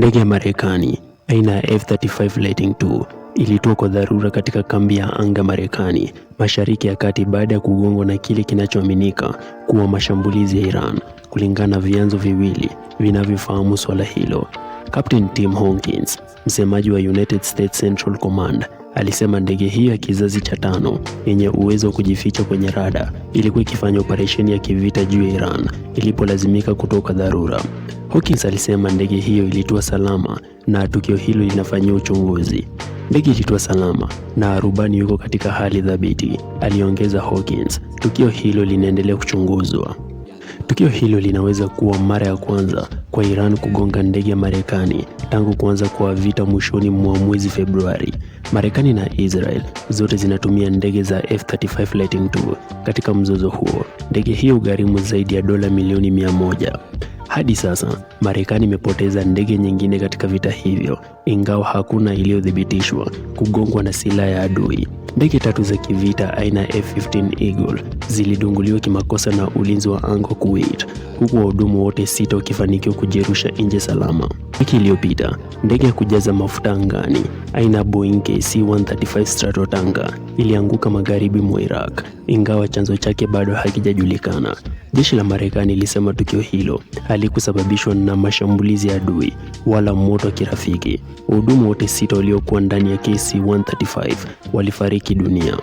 Ndege ya Marekani aina ya F-35 Lightning II ilitua kwa dharura katika kambi ya anga Marekani, Mashariki ya Kati baada ya kugongwa na kile kinachoaminika kuwa mashambulizi ya Iran, kulingana na vyanzo viwili vinavyofahamu swala hilo. Captain Tim Hawkins, msemaji wa United States Central Command, alisema ndege hiyo ya kizazi cha 5 yenye uwezo wa kujificha kwenye rada ilikuwa ikifanya operesheni ya kivita juu ya Iran ilipolazimika kutoka dharura. Hawkins alisema ndege hiyo ilitua salama na tukio hilo linafanywa uchunguzi. Ndege ilitua salama na rubani yuko katika hali thabiti, aliongeza Hawkins. Tukio hilo linaendelea kuchunguzwa. Tukio hilo linaweza kuwa mara ya kwanza kwa Iran kugonga ndege ya Marekani tangu kuanza kwa vita mwishoni mwa mwezi Februari. Marekani na Israel zote zinatumia ndege za F-35 Lightning II katika mzozo huo. Ndege hiyo gharimu zaidi ya dola milioni 100. Hadi sasa, Marekani imepoteza ndege nyingine katika vita hivyo, ingawa hakuna iliyothibitishwa kugongwa na silaha ya adui. Ndege 3 za kivita aina F-15 Eagle zilidunguliwa kimakosa na ulinzi wa anga Kuwait, huku wahudumu wote 6 wakifanikiwa kujirusha nje salama. Wiki iliyopita, ndege ya kujaza mafuta angani aina Boeing KC-135 Stratotanker ilianguka magharibi mwa Iraq, ingawa chanzo chake bado hakijajulikana. Jeshi la Marekani lilisema tukio hilo halikusababishwa na mashambulizi ya adui wala moto wa kirafiki. Wahudumu wote 6 waliokuwa ndani ya KC-135 walifariki dunia.